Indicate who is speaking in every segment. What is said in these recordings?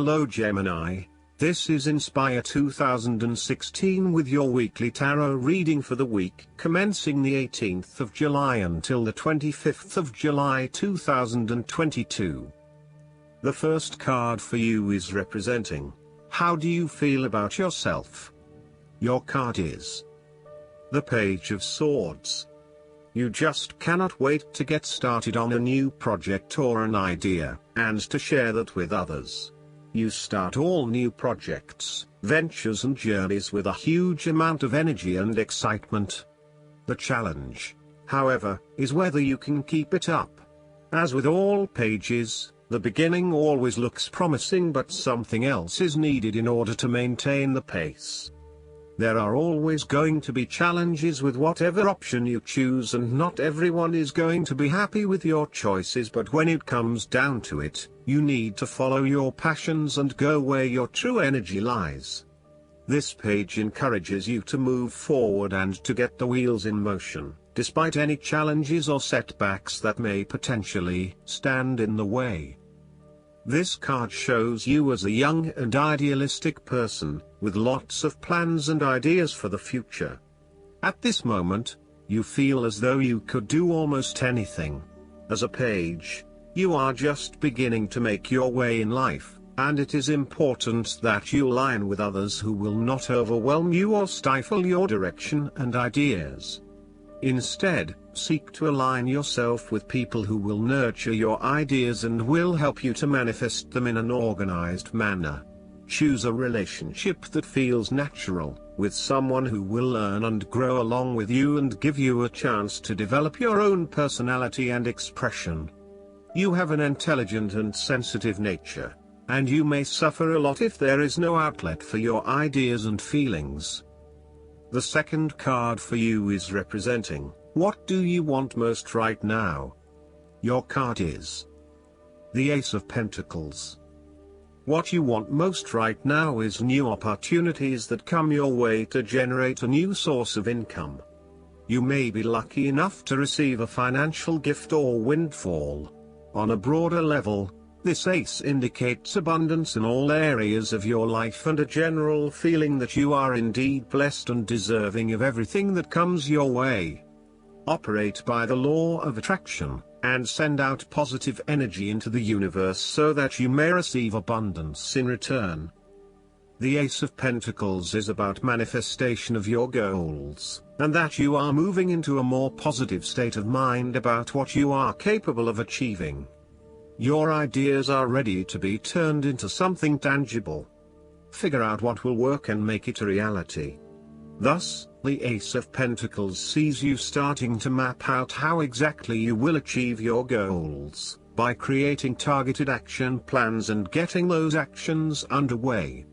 Speaker 1: Hello Gemini, this is Inspire 2016 with your weekly tarot reading for the week commencing the 18th of July until the 25th of July 2022. The first card for you is representing, how do you feel about yourself? Your card is the Page of Swords. You just cannot wait to get started on a new project or an idea, and to share that with others. You start all new projects, ventures and journeys with a huge amount of energy and excitement. The challenge, however, is whether you can keep it up. As with all pages, the beginning always looks promising, but something else is needed in order to maintain the pace. There are always going to be challenges with whatever option you choose, and not everyone is going to be happy with your choices, but when it comes down to it, you need to follow your passions and go where your true energy lies. This page encourages you to move forward and to get the wheels in motion, despite any challenges or setbacks that may potentially stand in the way. This card shows you as a young and idealistic person, with lots of plans and ideas for the future. At this moment, you feel as though you could do almost anything. As a page, you are just beginning to make your way in life, and it is important that you align with others who will not overwhelm you or stifle your direction and ideas. Instead, seek to align yourself with people who will nurture your ideas and will help you to manifest them in an organized manner. Choose a relationship that feels natural, with someone who will learn and grow along with you and give you a chance to develop your own personality and expression. You have an intelligent and sensitive nature, and you may suffer a lot if there is no outlet for your ideas and feelings. The second card for you is representing, what do you want most right now? Your card is the Ace of Pentacles. What you want most right now is new opportunities that come your way to generate a new source of income. You may be lucky enough to receive a financial gift or windfall. On a broader level, this ace indicates abundance in all areas of your life and a general feeling that you are indeed blessed and deserving of everything that comes your way. Operate by the law of attraction, and send out positive energy into the universe so that you may receive abundance in return. The Ace of Pentacles is about manifestation of your goals, and that you are moving into a more positive state of mind about what you are capable of achieving. Your ideas are ready to be turned into something tangible. Figure out what will work and make it a reality. Thus, the Ace of Pentacles sees you starting to map out how exactly you will achieve your goals, by creating targeted action plans and getting those actions underway.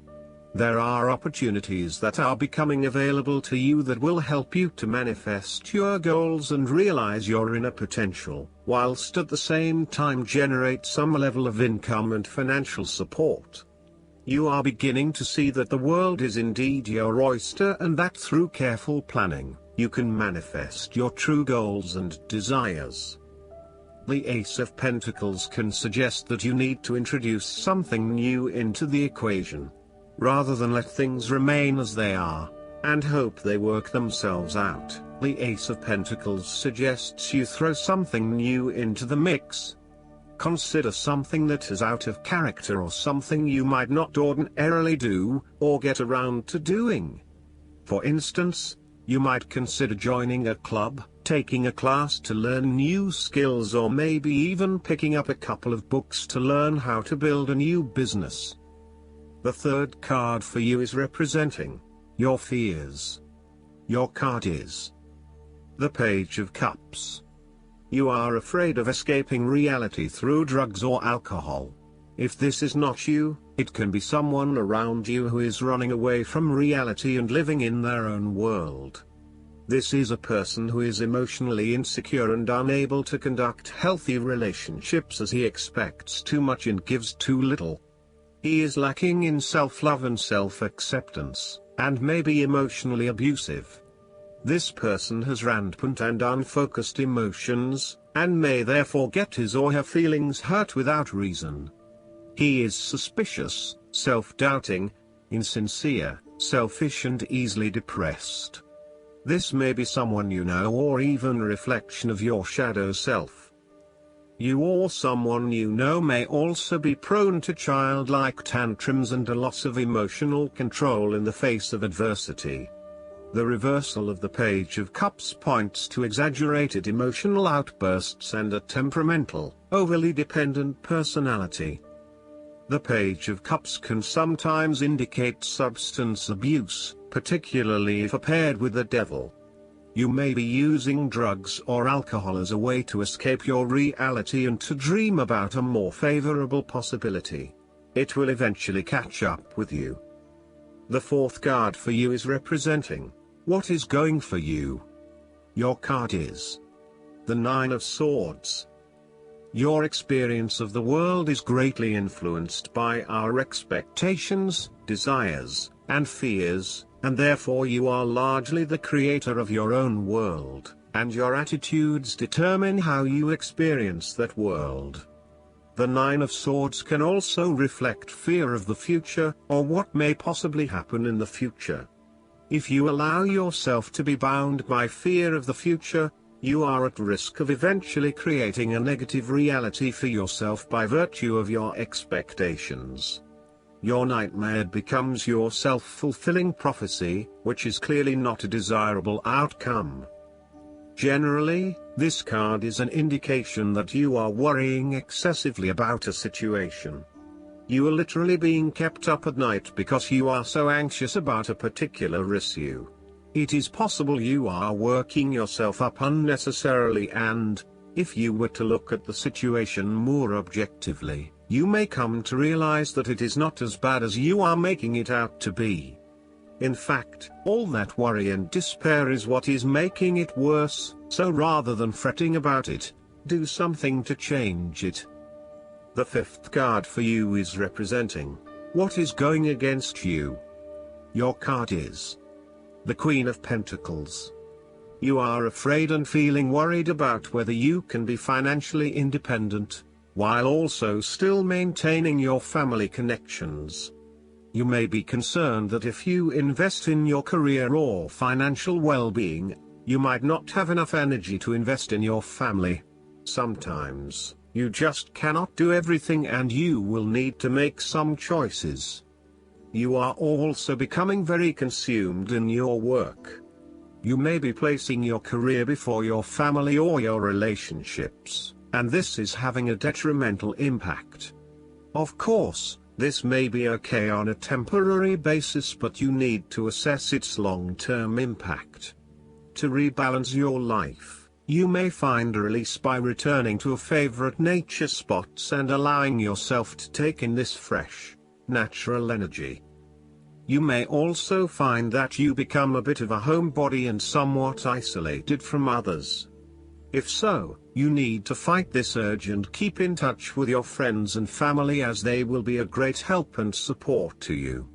Speaker 1: There are opportunities that are becoming available to you that will help you to manifest your goals and realize your inner potential, whilst at the same time generate some level of income and financial support. You are beginning to see that the world is indeed your oyster, and that through careful planning, you can manifest your true goals and desires. The Ace of Pentacles can suggest that you need to introduce something new into the equation, rather than let things remain as they are, and hope they work themselves out. The Ace of Pentacles suggests you throw something new into the mix. Consider something that is out of character or something you might not ordinarily do, or get around to doing. For instance, you might consider joining a club, taking a class to learn new skills, or maybe even picking up a couple of books to learn how to build a new business. The third card for you is representing your fears. Your card is the Page of Cups. You are afraid of escaping reality through drugs or alcohol. If this is not you, it can be someone around you who is running away from reality and living in their own world. This is a person who is emotionally insecure and unable to conduct healthy relationships, as he expects too much and gives too little. He is lacking in self-love and self-acceptance, and may be emotionally abusive. This person has rampant and unfocused emotions, and may therefore get his or her feelings hurt without reason. He is suspicious, self-doubting, insincere, selfish and easily depressed. This may be someone you know or even a reflection of your shadow self. You or someone you know may also be prone to childlike tantrums and a loss of emotional control in the face of adversity. The reversal of the Page of Cups points to exaggerated emotional outbursts and a temperamental, overly dependent personality. The Page of Cups can sometimes indicate substance abuse, particularly if paired with the devil. You may be using drugs or alcohol as a way to escape your reality and to dream about a more favorable possibility. It will eventually catch up with you. The fourth card for you is representing what is going for you. Your card is the Nine of Swords. Your experience of the world is greatly influenced by our expectations, desires, and fears, and therefore you are largely the creator of your own world, and your attitudes determine how you experience that world. The Nine of Swords can also reflect fear of the future, or what may possibly happen in the future. If you allow yourself to be bound by fear of the future, you are at risk of eventually creating a negative reality for yourself by virtue of your expectations. Your nightmare becomes your self-fulfilling prophecy, which is clearly not a desirable outcome. Generally, this card is an indication that you are worrying excessively about a situation. You are literally being kept up at night because you are so anxious about a particular issue. It is possible you are working yourself up unnecessarily and, if you were to look at the situation more objectively, you may come to realize that it is not as bad as you are making it out to be. In fact, all that worry and despair is what is making it worse, so rather than fretting about it, do something to change it. The fifth card for you is representing what is going against you. Your card is the Queen of Pentacles. You are afraid and feeling worried about whether you can be financially independent, while also still maintaining your family connections. You may be concerned that if you invest in your career or financial well-being, you might not have enough energy to invest in your family. Sometimes, you just cannot do everything and you will need to make some choices. You are also becoming very consumed in your work. You may be placing your career before your family or your relationships, and this is having a detrimental impact. Of course, this may be okay on a temporary basis, but you need to assess its long-term impact. To rebalance your life, you may find a release by returning to a favorite nature spots and allowing yourself to take in this fresh, natural energy. You may also find that you become a bit of a homebody and somewhat isolated from others. If so, you need to fight this urge and keep in touch with your friends and family, as they will be a great help and support to you.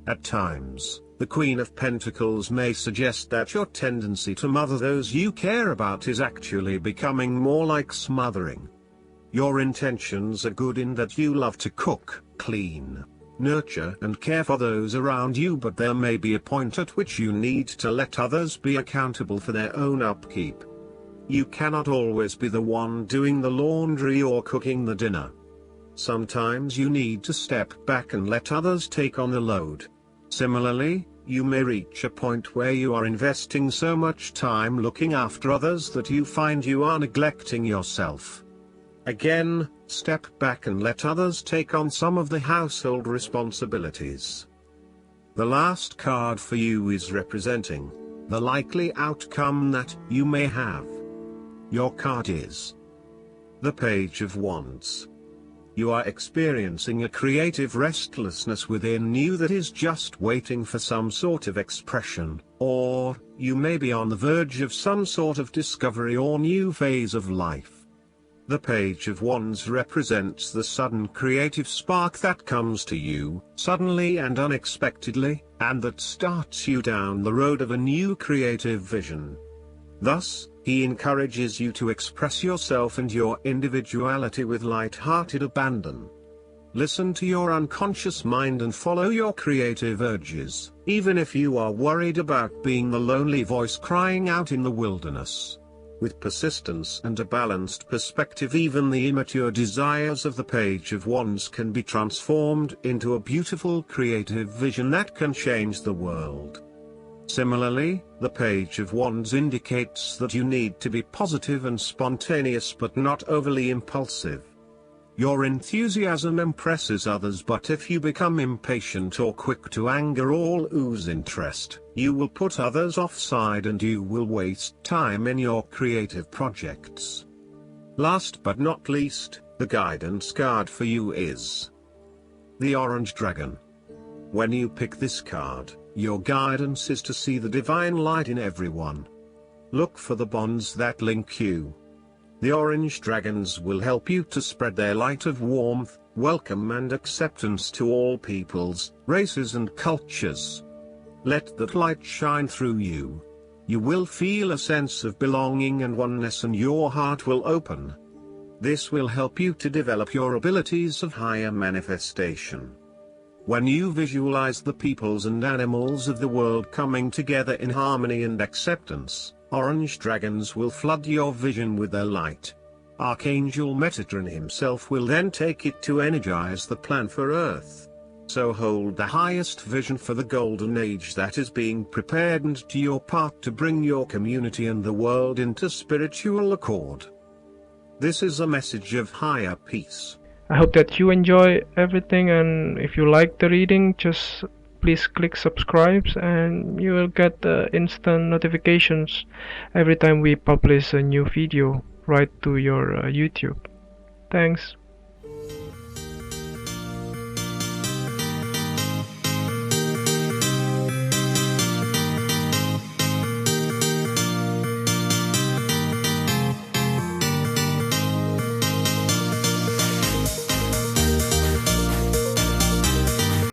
Speaker 1: At times, the Queen of Pentacles may suggest that your tendency to mother those you care about is actually becoming more like smothering. Your intentions are good in that you love to cook, clean, nurture and care for those around you, but there may be a point at which you need to let others be accountable for their own upkeep. You cannot always be the one doing the laundry or cooking the dinner. Sometimes you need to step back and let others take on the load. Similarly, you may reach a point where you are investing so much time looking after others that you find you are neglecting yourself. Again, step back and let others take on some of the household responsibilities. The last card for you is representing the likely outcome that you may have. Your card is the Page of Wands. You are experiencing a creative restlessness within you that is just waiting for some sort of expression, or you may be on the verge of some sort of discovery or new phase of life. The Page of Wands represents the sudden creative spark that comes to you, suddenly and unexpectedly, and that starts you down the road of a new creative vision. Thus, he encourages you to express yourself and your individuality with light-hearted abandon. Listen to your unconscious mind and follow your creative urges, even if you are worried about being the lonely voice crying out in the wilderness. With persistence and a balanced perspective, even the immature desires of the Page of Wands can be transformed into a beautiful creative vision that can change the world. Similarly, the Page of Wands indicates that you need to be positive and spontaneous but not overly impulsive. Your enthusiasm impresses others, but if you become impatient or quick to anger or lose interest, you will put others offside and you will waste time in your creative projects. Last but not least, the guidance card for you is the Orange Dragon. When you pick this card, your guidance is to see the divine light in everyone. Look for the bonds that link you. The orange dragons will help you to spread their light of warmth, welcome and acceptance to all peoples, races and cultures. Let that light shine through you. You will feel a sense of belonging and oneness, and your heart will open. This will help you to develop your abilities of higher manifestation. When you visualize the peoples and animals of the world coming together in harmony and acceptance, orange dragons will flood your vision with their light. Archangel Metatron himself will then take it to energize the plan for Earth. So hold the highest vision for the golden age that is being prepared and do your part to bring your community and the world into spiritual accord. This is a message of higher peace.
Speaker 2: I hope that you enjoy everything, and if you like the reading, just please click subscribe and you will get instant notifications every time we publish a new video right to your YouTube. Thanks.